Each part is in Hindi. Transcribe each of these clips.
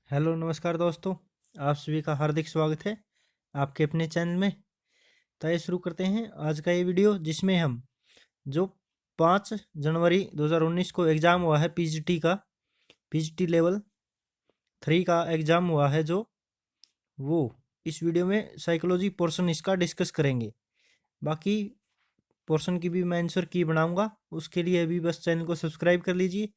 हेलो नमस्कार दोस्तों। आप सभी का हार्दिक स्वागत है आपके अपने चैनल में। तो आइए शुरू करते हैं आज का ये वीडियो, जिसमें हम जो 5 जनवरी 2019 को एग्ज़ाम हुआ है पीजीटी लेवल 3 का एग्ज़ाम हुआ है जो वो इस वीडियो में साइकोलॉजी पोर्शन इसका डिस्कस करेंगे। बाकी पोर्शन की भी मैं आंसर की बनाऊंगा, उसके लिए अभी बस चैनल को सब्सक्राइब कर लीजिए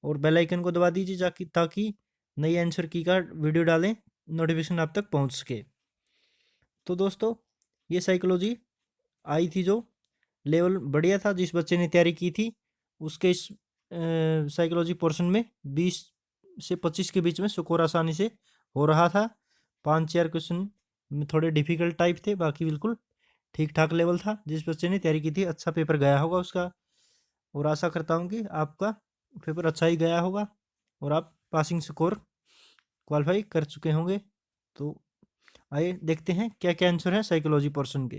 और बेल आइकन को दबा दीजिए ताकि नई आंसर की का वीडियो डालें नोटिफिकेशन आप तक पहुंच सके। तो दोस्तों, ये साइकोलॉजी आई थी जो लेवल बढ़िया था, जिस बच्चे ने तैयारी की थी उसके इस साइकोलॉजी पोर्शन में 20 से 25 के बीच में स्कोर आसानी से हो रहा था। 5-4 क्वेश्चन थोड़े डिफिकल्ट टाइप थे, बाकी बिल्कुल ठीक ठाक लेवल था। जिस बच्चे ने तैयारी की थी अच्छा पेपर गया होगा उसका, और आशा करता हूँ कि आपका पेपर अच्छा ही गया होगा और आप पासिंग स्कोर क्वालिफाई कर चुके होंगे। तो आइए देखते हैं क्या क्या आंसर है साइकोलॉजी पोर्शन के।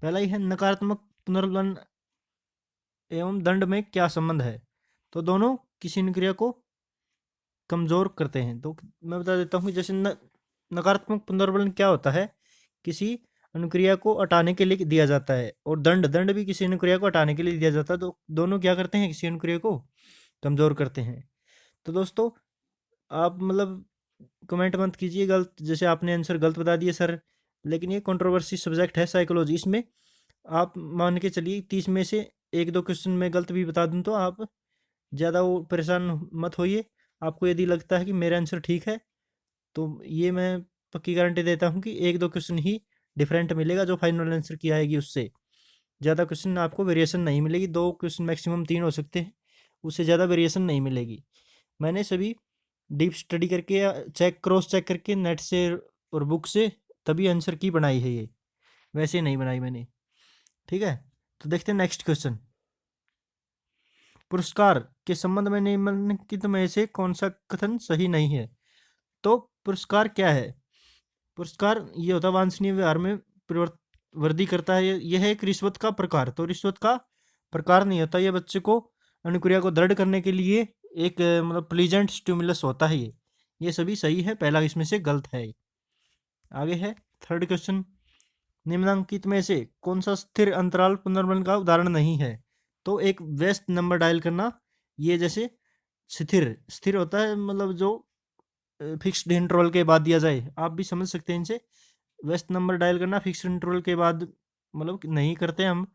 पहला ही है, नकारात्मक पुनर्वन एवं दंड में क्या संबंध है। तो दोनों किसी अनुक्रिया को कमजोर करते हैं। तो मैं बता देता हूँ कि जैसे नकारात्मक पुनर्वन क्या होता है, किसी अनुक्रिया को हटाने के लिए दिया जाता है, और दंड दंड भी किसी अनुक्रिया को हटाने के लिए दिया जाता है। तो दोनों क्या करते हैं, किसी अनुक्रिया को कमजोर करते हैं। तो दोस्तों, आप मतलब कमेंट मत कीजिए गलत, जैसे आपने आंसर गलत बता दिए सर, लेकिन ये कंट्रोवर्सी सब्जेक्ट है साइकोलॉजी। इसमें आप मान के चलिए 30 में से 1-2 क्वेश्चन में गलत भी बता दूं तो आप ज़्यादा वो परेशान मत होइए। आपको यदि लगता है कि मेरा आंसर ठीक है, तो ये मैं पक्की गारंटी देता हूँ कि 1-2 क्वेश्चन ही डिफरेंट मिलेगा जो फाइनल आंसर की आएगी, उससे ज़्यादा क्वेश्चन आपको वेरिएशन नहीं मिलेगी। 2 क्वेश्चन मैक्सिमम 3 हो सकते हैं, उससे ज़्यादा वेरिएशन नहीं मिलेगी। मैंने सभी डीप स्टडी करके या क्रॉस चेक करके नेट से और बुक से तभी आंसर की बनाई है ये, वैसे नहीं बनाई मैंने। ठीक है, तो देखते हैं नेक्स्ट क्वेश्चन। पुरस्कार के संबंध में निम्नलिखित में से कौन सा कथन सही नहीं है। तो पुरस्कार क्या है? पुरस्कार ये होता है वांछनीय व्यवहार में वृद्धि करता है। यह है एक रिश्वत का प्रकार। तो रिश्वत का प्रकार नहीं होता, यह बच्चे को अनुक्रिया को दृढ़ करने के लिए एक मतलब प्लीजेंट स्टिमुलस होता है। ये सभी सही है, पहला इसमें से गलत है। आगे है थर्ड क्वेश्चन, निम्नलिखित में से कौन सा स्थिर अंतराल पुनर्मन का उदाहरण नहीं है। तो एक व्यस्त नंबर डायल करना, ये जैसे स्थिर स्थिर होता है, मतलब जो फिक्स्ड इंटरवल के बाद दिया जाए, आप भी समझ सकते हैं इनसे। व्यस्त नंबर डायल करना फिक्स्ड इंटरवल के बाद मतलब नहीं करते हम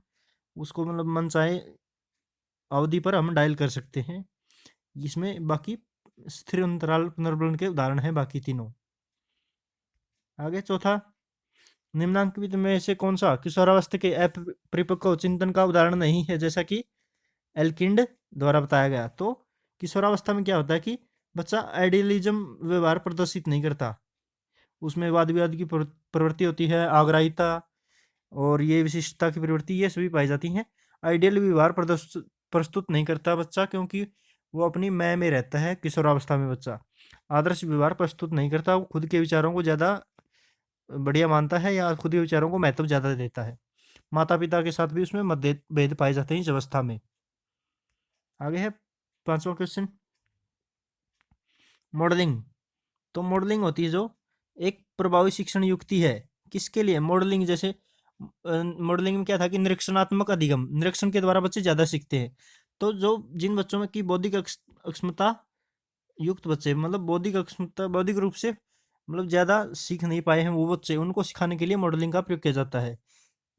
उसको, मतलब मन चाहे अवधि पर हम डायल कर सकते हैं इसमें। बाकी स्थिर अंतराल पुनर्मन के उदाहरण हैं बाकी तीनों। आगे चौथा, निम्नांकित में से कौन सा किशोरावस्था के अपरिपक्व चिंतन का उदाहरण नहीं है, जैसा कि एल्किंड द्वारा बताया गया। तो किशोरावस्था में क्या होता है कि बच्चा आइडियलिज्म व्यवहार प्रदर्शित नहीं करता, उसमें वाद विवाद की प्रवृत्ति होती है, आग्राहिता और ये विशिष्टता की प्रवृत्ति, ये सभी पाई जाती हैं। आइडियल व्यवहार प्रस्तुत नहीं करता बच्चा, क्योंकि वो अपनी मैं में रहता है। किशोरावस्था में बच्चा आदर्श व्यवहार प्रस्तुत नहीं करता, वो खुद के विचारों को ज़्यादा बढ़िया मानता है या खुद के विचारों को महत्व ज़्यादा देता है। माता पिता के साथ भी उसमें मतभेद भेद पाए जाते हैं इस अवस्था में। आगे है पांचवा क्वेश्चन, मॉडलिंग। तो मॉडलिंग होती है जो एक प्रभावी शिक्षण युक्ति है। किसके लिए मॉडलिंग? जैसे मॉडलिंग में क्या था कि निरीक्षणात्मक अधिगम, निरीक्षण के द्वारा बच्चे ज़्यादा सीखते हैं। तो जो जिन बच्चों में की बौद्धिक अक्षमता युक्त बच्चे, मतलब बौद्धिक अक्षमता बौद्धिक रूप से मतलब ज़्यादा सीख नहीं पाए हैं वो बच्चे, उनको सिखाने के लिए मॉडलिंग का प्रयोग किया जाता है।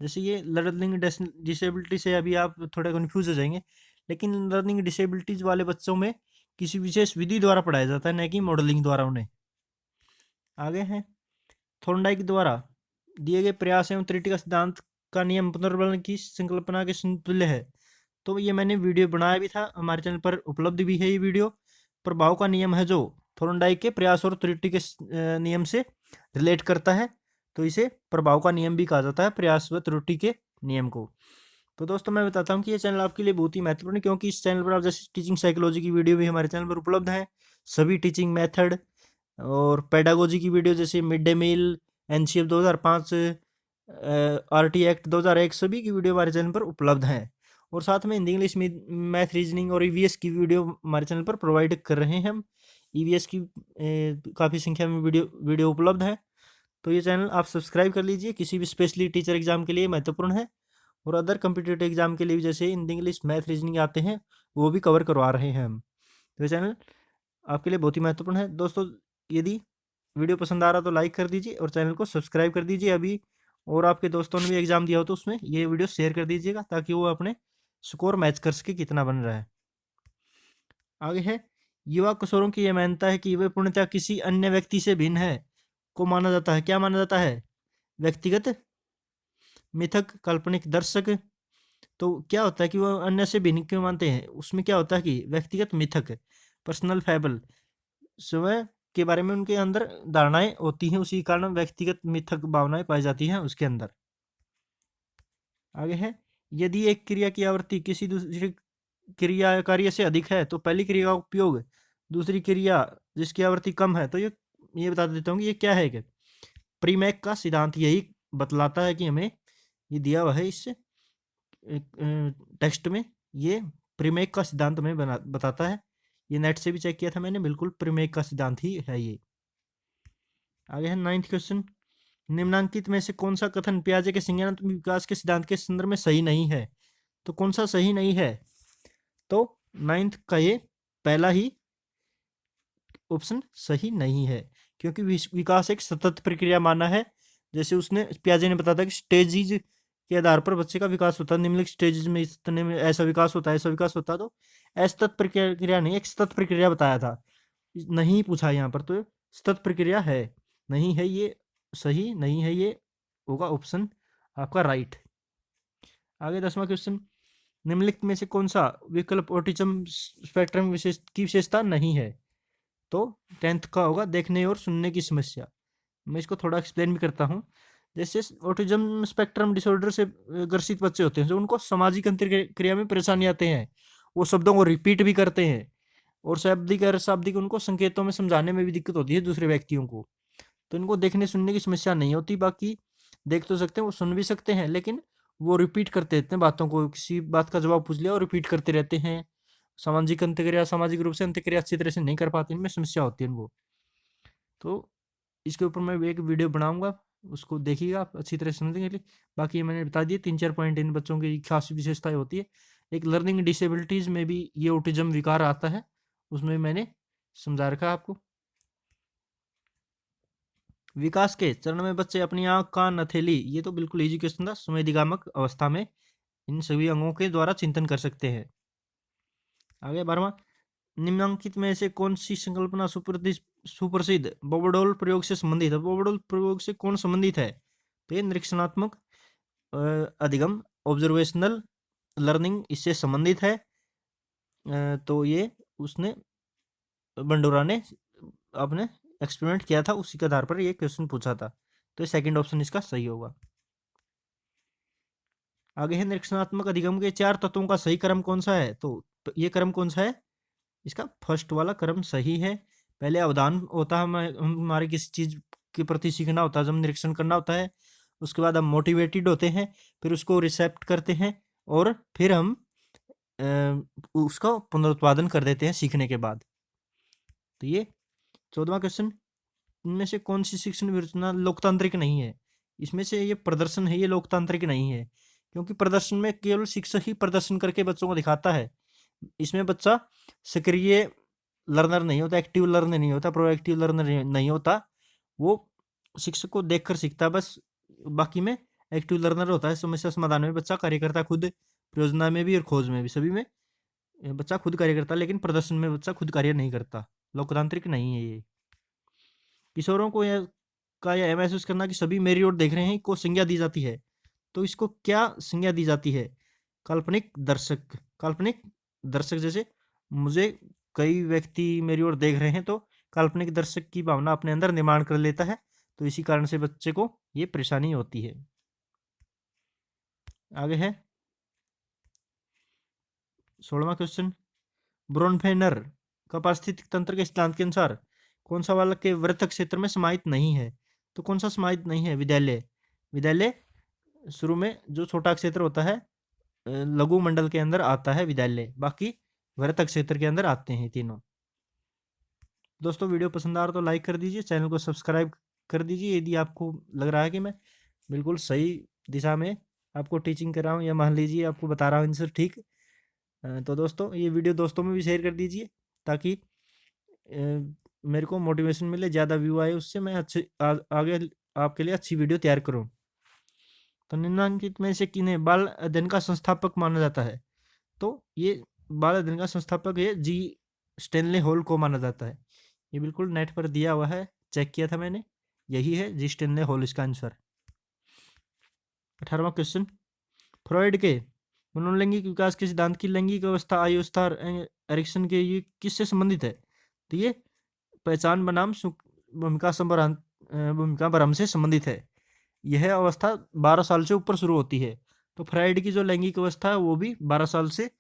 जैसे ये लर्निंग डिसेबिलिटी से अभी आप थोड़ा कन्फ्यूज हो जाएंगे, लेकिन लर्निंग डिसेबिलिटीज वाले बच्चों में किसी विशेष विधि द्वारा पढ़ाया जाता है, न कि मॉडलिंग द्वारा उन्हें। आगे हैं, थोर्नडाइक द्वारा दिए गए प्रयास एवं त्रुटि का सिद्धांत का नियम पुनर्बलन की संकल्पना के समतुल्य है। तो ये मैंने वीडियो बनाया भी था, हमारे चैनल पर उपलब्ध भी है ये वीडियो। प्रभाव का नियम है जो थोर्नडाइक के प्रयास और त्रुटि के नियम से रिलेट करता है, तो इसे प्रभाव का नियम भी कहा जाता है, प्रयास व त्रुटि के नियम को। तो दोस्तों, मैं बताता हूँ कि ये चैनल आपके लिए बहुत ही महत्वपूर्ण है, क्योंकि इस चैनल पर आप जैसे टीचिंग साइकोलॉजी की वीडियो भी हमारे चैनल पर उपलब्ध है, सभी टीचिंग मेथड और पेडागोजी की वीडियो जैसे mid day meal, NCF 2005, RT act 2001, सभी की वीडियो हमारे चैनल पर उपलब्ध हैं। और साथ में हिंदी इंग्लिश मैथ रीजनिंग और ईवीएस की वीडियो हमारे चैनल पर प्रोवाइड कर रहे हैं हम। ईवीएस की काफ़ी संख्या में वीडियो उपलब्ध है। तो ये चैनल आप सब्सक्राइब कर लीजिए, किसी भी स्पेशली टीचर एग्जाम के लिए महत्वपूर्ण है, और अदर कम्पिटिटिव एग्जाम के लिए भी जैसे हिंदी, इंग्लिश, मैथ, रीजनिंग आते हैं वो भी कवर करवा रहे हैं हम। तो ये चैनल आपके लिए बहुत ही महत्वपूर्ण है। दोस्तों, यदि वीडियो पसंद आ रहा तो लाइक कर दीजिए और चैनल को सब्सक्राइब कर दीजिए अभी, और आपके दोस्तों ने भी एग्जाम दिया हो तो उसमें ये वीडियो शेयर कर दीजिएगा ताकि वो अपने स्कोर मैच कर सके कितना बन रहा है। आगे है, युवा किशोरों की यह मान्यता है कि वे पूर्णतः किसी अन्य व्यक्ति से भिन्न है को माना जाता है। क्या माना जाता है? व्यक्तिगत, मिथक, काल्पनिक दर्शक। तो क्या होता है कि वो अन्य से भिन्न क्यों मानते हैं? उसमें क्या होता है कि व्यक्तिगत मिथक, पर्सनल फैबल, स्वयं के बारे में उनके अंदर धारणाएं होती हैं, उसी कारण व्यक्तिगत मिथक भावनाएं पाई जाती हैं उसके अंदर। आगे है, यदि एक क्रिया की आवृत्ति किसी दूसरी क्रिया कार्य से अधिक है तो पहली क्रिया का उपयोग दूसरी क्रिया जिसकी आवृत्ति कम है, तो ये बता देता हूँ कि ये क्या है कि प्रीमैक का सिद्धांत यही बतलाता है कि हमें ये दिया हुआ है इस टेक्स्ट में, ये प्रीमैक का सिद्धांत हमें बताता है। ये नेट से भी चेक किया था मैंने, बिल्कुल प्रीमैक का सिद्धांत ही है ये। आगे है 9th क्वेश्चन, निम्नांकित में से कौन सा कथन पियाजे के संज्ञानात्मक विकास के सिद्धांत के संदर्भ में सही नहीं है? तो कौन सा सही नहीं है? तो 9th का ये पहला ही ऑप्शन सही नहीं है, क्योंकि विकास एक सतत प्रक्रिया माना है। जैसे उसने पियाजे ने बताया था कि स्टेजेस के आधार पर बच्चे का विकास होता है, निम्नलिखित स्टेजेस में इतने में ऐसा विकास होता है, ऐसा विकास होता है। तो असतत प्रक्रिया नहीं, एक सतत प्रक्रिया बताया था, नहीं पूछा यहाँ पर, तो सतत प्रक्रिया है, नहीं है, ये सही नहीं है, ये होगा ऑप्शन आपका राइट। आगे 10वां क्वेश्चन, निम्नलिखित में से कौन सा विकल्प ऑटिज्म स्पेक्ट्रम की विशेषता नहीं है? तो 10th का होगा देखने और सुनने की समस्या। मैं इसको थोड़ा एक्सप्लेन भी करता हूँ। जैसे ऑटिज्म स्पेक्ट्रम डिसऑर्डर से ग्रसित बच्चे होते हैं जो उनको सामाजिक अंतर्क्रिया में परेशानी आते हैं, वो शब्दों को रिपीट भी करते हैं, और शाब्दिक और अशाब्दिक उनको संकेतों में समझाने में भी दिक्कत होती है दूसरे व्यक्तियों को। तो इनको देखने सुनने की समस्या नहीं होती, बाकी देख तो सकते हैं, वो सुन भी सकते हैं, लेकिन वो रिपीट करते रहते हैं बातों को, किसी बात का जवाब पूछ लिया और रिपीट करते रहते हैं। सामाजिक अंतक्रिया, सामाजिक रूप से अंतक्रिया अच्छी तरह से नहीं कर पाते, इनमें समस्या होती है इनको। तो इसके ऊपर मैं एक वीडियो बनाऊंगा, उसको देखिएगा आप अच्छी तरह से समझने के लिए। बाकी मैंने बता दिए 3-4 पॉइंट इन बच्चों की खास विशेषताएं होती है। एक लर्निंग डिसेबिलिटीज में भी ये ऑटिज्म विकार आता है, उसमें मैंने समझा रखा है आपको। विकास के चरण में बच्चे अपनी आंख, कान, हथेली, ये तो बिल्कुल इजी क्वेश्चन था, संवेदीगामक अवस्था में इन सभी अंगों के द्वारा चिंतन कर सकते हैं। आगे 12वां, निम्नांकित में से कौन सी संकल्पना सुप्रसिद्ध बोबडोल प्रयोग से संबंधित है? बोबडोल प्रयोग से कौन संबंधित है? तो ये निरीक्षणात्मक अधिगम, ऑब्जर्वेशनल लर्निंग इससे संबंधित है। तो ये उसने बंडोरा ने अपने एक्सपेरिमेंट किया था, उसी के आधार पर ये क्वेश्चन पूछा था, तो सेकंड ऑप्शन इसका सही होगा। आगे है, निरीक्षणात्मक अधिगम के 4 तत्वों का सही क्रम कौन सा है? तो ये क्रम कौन सा है? इसका फर्स्ट वाला क्रम सही है। पहले अवधान होता है, हमारे किसी चीज के प्रति सीखना होता है, जब निरीक्षण करना होता है, उसके बाद हम मोटिवेटेड होते हैं, फिर उसको रिसेप्ट करते हैं, और फिर हम उसका पुनरुत्पादन कर देते हैं सीखने के बाद। तो ये 14वां क्वेश्चन, इनमें से कौन सी शिक्षण विरचना लोकतांत्रिक नहीं है? इसमें से ये प्रदर्शन है, ये लोकतांत्रिक नहीं है, क्योंकि प्रदर्शन में केवल शिक्षक ही प्रदर्शन करके बच्चों को दिखाता है। इसमें बच्चा सक्रिय लर्नर नहीं होता, एक्टिव लर्नर नहीं होता, प्रोएक्टिव लर्नर नहीं होता, वो शिक्षक को देखकर सीखता है बस। बाकी में एक्टिव लर्नर होता है, समस्या समाधान में बच्चा कार्य करता है खुद, प्रयोजना में भी और खोज में भी, सभी में बच्चा खुद कार्य करता है, लेकिन प्रदर्शन में बच्चा खुद कार्य नहीं करता। लोकतांत्रिक नहीं है ये। किशोरों को यह महसूस करना कि सभी मेरी ओर देख रहे हैं को संज्ञा दी जाती है। तो इसको क्या संज्ञा दी जाती है? काल्पनिक दर्शक। काल्पनिक दर्शक, जैसे मुझे कई व्यक्ति मेरी ओर देख रहे हैं, तो काल्पनिक दर्शक की भावना अपने अंदर निर्माण कर लेता है, तो इसी कारण से बच्चे को ये परेशानी होती है। आगे है 16वां क्वेश्चन, ब्रोनफेनर का पारिस्थितिक तंत्र के सिद्धांत के अनुसार कौन सा बालक के वृत्त क्षेत्र में समाहित नहीं है? तो कौन सा समाहित नहीं है? विद्यालय। विद्यालय शुरू में जो छोटा क्षेत्र होता है लघु मंडल के अंदर आता है विद्यालय, बाकी वृत्त क्षेत्र के अंदर आते हैं तीनों। दोस्तों वीडियो पसंद आ रहा तो लाइक कर दीजिए, चैनल को सब्सक्राइब कर दीजिए यदि आपको लग रहा है कि मैं बिल्कुल सही दिशा में आपको टीचिंग कर रहा हूँ, या मान लीजिए आपको बता रहा हूँ आंसर ठीक। तो दोस्तों ये वीडियो दोस्तों में भी शेयर कर दीजिए ताकि मेरे को मोटिवेशन मिले, ज़्यादा व्यू आए, उससे मैं आगे आपके लिए अच्छी वीडियो तैयार करूँ। तो निम्नलिखित में से किन्हें बाल अध्ययन का संस्थापक माना जाता है? तो ये बाल अध्ययन का संस्थापक ये जी स्टेनले हॉल को माना जाता है। ये बिल्कुल नेट पर दिया हुआ है, चेक किया था मैंने, यही है जी स्टेनले हॉल इसका आंसर। 18वां क्वेश्चन, फ्रॉइड के मनोलैंगिक विकास के सिद्धांत की लैंगिक अवस्था आयु स्तर एरिक्सन के ये किससे संबंधित है? तो ये पहचान बनाम भूमिका भ्रम से संबंधित है। यह अवस्था 12 साल से ऊपर शुरू होती है। तो फ्राइड की जो लैंगिक अवस्था है वो भी 12 साल से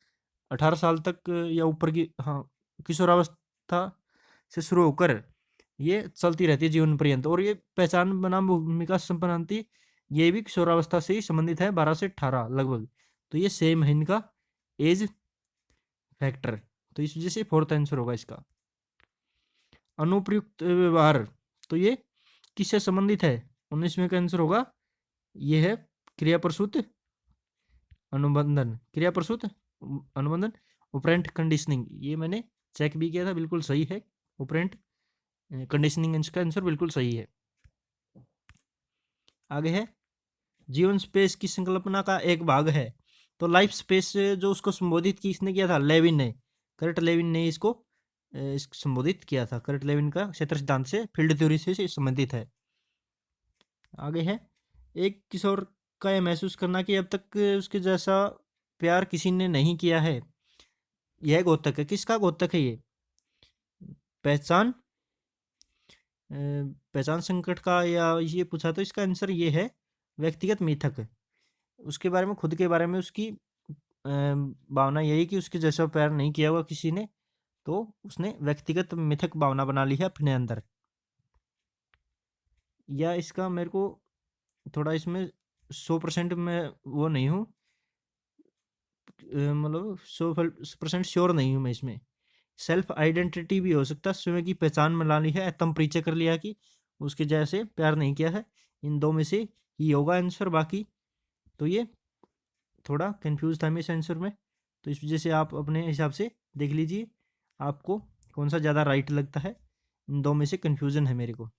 18 साल तक या ऊपर की, हाँ, किशोरावस्था से शुरू होकर ये चलती रहती है जीवन पर्यंत। और ये पहचान बनाम भूमिका संपन्नति ये भी किशोरावस्था से ही संबंधित है, 12 से 18 लगभग। तो ये सेम है इनका एज फैक्टर। तो इस वजह से फोर्थ आंसर होगा इसका। अनुप्रयुक्त व्यवहार, तो ये किससे संबंधित है? 19वें का आंसर होगा, ये है क्रिया प्रसूत अनुबंधन, क्रिया प्रसूत अनुबंधन, ऑपरेंट कंडीशनिंग। ये मैंने चेक भी किया था, बिल्कुल सही है। ऑपरेंट कंडीशनिंग इसका आंसर बिल्कुल सही है। आगे है, जीवन स्पेस की संकल्पना का एक भाग है। तो लाइफ स्पेस जो उसको संबोधित किसने किया था? लेविन ने, कर्ट लेविन ने इसको संबोधित किया था। कर्ट लेविन का क्षेत्र सिद्धांत से, फील्ड थ्योरी से संबंधित है। आगे है, एक किशोर का यह महसूस करना कि अब तक उसके जैसा प्यार किसी ने नहीं किया है, यह घोतक है। किसका घोतक है ये? पहचान पहचान संकट का, या ये पूछा तो इसका आंसर ये है व्यक्तिगत मिथक। उसके बारे में, खुद के बारे में उसकी भावना यही कि उसके जैसा प्यार नहीं किया हुआ किसी ने, तो उसने व्यक्तिगत मिथक भावना बना ली है अपने अंदर। या इसका मेरे को थोड़ा इसमें 100% में वो नहीं हूँ, मतलब 100% श्योर नहीं हूँ मैं इसमें। सेल्फ आइडेंटिटी भी हो सकता है, स्वयं की पहचान बना ली है, आत्म परिचय कर लिया कि उसके जैसे प्यार नहीं किया है। इन दो में से ही होगा आंसर। बाकी तो ये थोड़ा कंफ्यूज था मैं इस आंसर में, तो इस वजह से आप अपने हिसाब से देख लीजिए आपको कौन सा ज़्यादा राइट लगता है। इन दो में से कंफ्यूजन है मेरे को।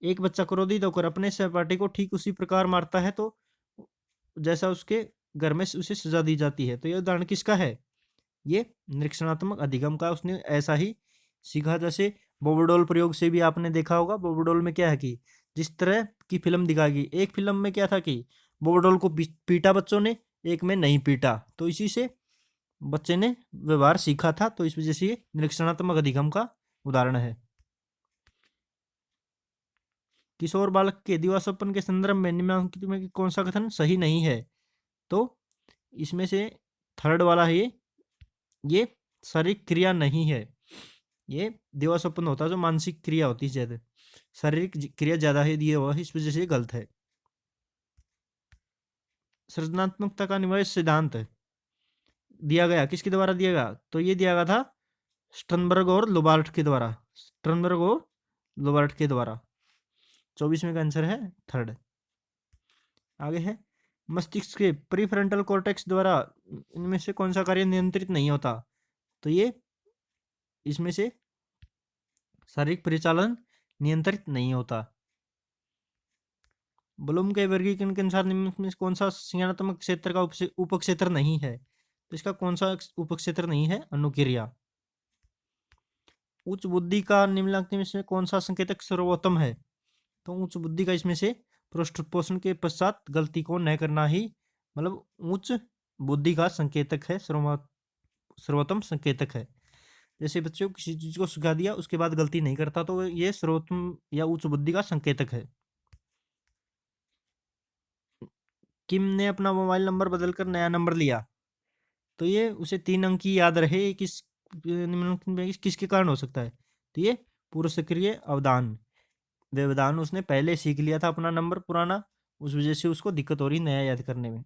एक बच्चा क्रोधित होकर अपने सहपाठी को ठीक उसी प्रकार मारता है तो जैसा उसके घर में उसे सजा दी जाती है। तो यह उदाहरण किसका है? ये निरीक्षणात्मक अधिगम का। उसने ऐसा ही सीखा, जैसे बोबोडोल प्रयोग से भी आपने देखा होगा। बोबोडोल में क्या है कि जिस तरह की फिल्म दिखाई गई, एक फिल्म में क्या था कि बोबोडोल को पीटा बच्चों ने, एक में नहीं पीटा, तो इसी से बच्चे ने व्यवहार सीखा था। तो इस वजह से ये निरीक्षणात्मक अधिगम का उदाहरण है। किशोर बालक के दिवास्वप्न के संदर्भ में निम्नलिखित में कौन सा कथन सही नहीं है? तो इसमें से थर्ड वाला है, ये शारीरिक क्रिया नहीं है। ये दिवास्वप्न होता है जो मानसिक क्रिया होती है ज्यादा, शारीरिक क्रिया ज्यादा है दिया हुआ है, इस वजह से गलत है। सृजनात्मकता का निवास सिद्धांत दिया गया किसके द्वारा दिया गया? तो ये दिया गया था स्टर्नबर्ग और लोबार्ट के द्वारा। स्टर्नबर्ग और लोबार्ट के द्वारा। 24वें का आंसर है थर्ड। आगे है, मस्तिष्क के प्रीफ्रंटल कॉर्टेक्स द्वारा इनमें से कौन सा कार्य नियंत्रित नहीं होता? तो ये इसमें से शारीरिक परिचालन नियंत्रित नहीं होता। ब्लूम के वर्गीकरण के अनुसार निम्न में कौन सा संज्ञानात्मक क्षेत्र का उपक्षेत्र नहीं है? तो इसका कौन सा उपक्षेत्र नहीं है? अनुक्रिया। उच्च बुद्धि का निम्नलिखित में से कौन सा संकेतक सर्वोत्तम है? तो उच्च बुद्धि का इसमें से पृष्ठ पोषण के पश्चात गलती को न करना ही, मतलब उच्च बुद्धि का संकेतक है, सर्वोत्तम संकेतक है। जैसे बच्चों को किसी चीज को सिखा दिया उसके बाद गलती नहीं करता, तो ये सर्वोत्तम या उच्च बुद्धि का संकेतक है। किम ने अपना मोबाइल नंबर बदलकर नया नंबर लिया, तो ये उसे 3 अंक की याद रहे, निम्नलिखित में किसके कारण हो सकता है? तो ये पूर्व सक्रिय अवधान, व्यवधान उसने पहले सीख लिया था अपना नंबर पुराना, उस वजह से उसको दिक्कत हो रही नया याद करने में।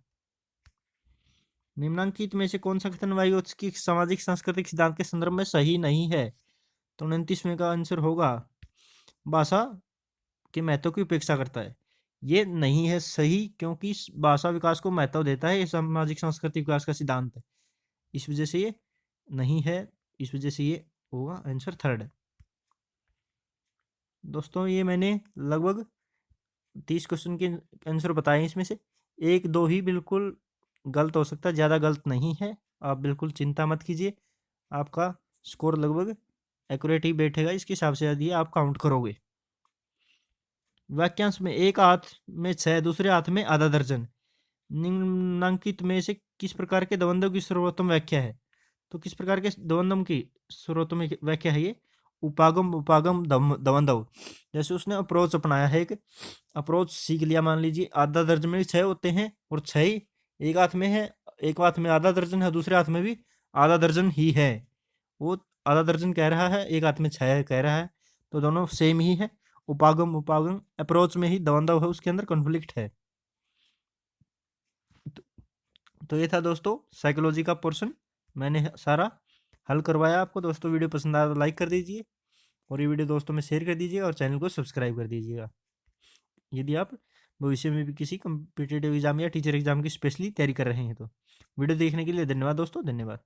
निम्नांकित में से कौन सा कथन वायुओत्सकी सामाजिक सांस्कृतिक सिद्धांत के संदर्भ में सही नहीं है? तो 29वें का आंसर होगा भाषा के महत्व की उपेक्षा करता है। ये नहीं है सही, क्योंकि भाषा विकास को महत्व देता है, ये सामाजिक सांस्कृतिक विकास का सिद्धांत है। इस वजह से ये नहीं है, इस वजह से ये होगा आंसर थर्ड है। दोस्तों ये मैंने लगभग 30 क्वेश्चन के आंसर बताए, इसमें से एक दो ही बिल्कुल गलत हो सकता है, ज़्यादा गलत नहीं है। आप बिल्कुल चिंता मत कीजिए, आपका स्कोर लगभग एक्यूरेट ही बैठेगा, इसके हिसाब से यदि आप काउंट करोगे। वाक्यांश में एक हाथ में 6, दूसरे हाथ में आधा दर्जन, निम्नांकित में से किस प्रकार के द्वंद्व की सर्वोत्तम व्याख्या है? तो किस प्रकार के द्वंद्व की सर्वोत्तम व्याख्या है ये? उपागम उपागम द्वंद्व। जैसे उसने अप्रोच अपनाया है, एक अप्रोच सीख लिया, मान लीजिए आधा दर्जन में 6 होते हैं और 6 ही एक हाथ में है, एक हाथ में आधा दर्जन है, दूसरे हाथ में भी आधा दर्जन ही है। वो आधा दर्जन कह रहा है, एक हाथ में 6 कह रहा है, तो दोनों सेम ही है। उपागम उपागम अप्रोच में ही द्वंद्व है, उसके अंदर कॉन्फ्लिक्ट है। तो ये था दोस्तों साइकोलॉजी का पोर्शन, मैंने सारा हल करवाया आपको। दोस्तों वीडियो पसंद आया तो लाइक कर दीजिए, और ये वीडियो दोस्तों में शेयर कर दीजिएगा, और चैनल को सब्सक्राइब कर दीजिएगा यदि आप भविष्य में भी किसी कम्पिटिटिव एग्जाम या टीचर एग्जाम की स्पेशली तैयारी कर रहे हैं तो। वीडियो देखने के लिए धन्यवाद दोस्तों, धन्यवाद।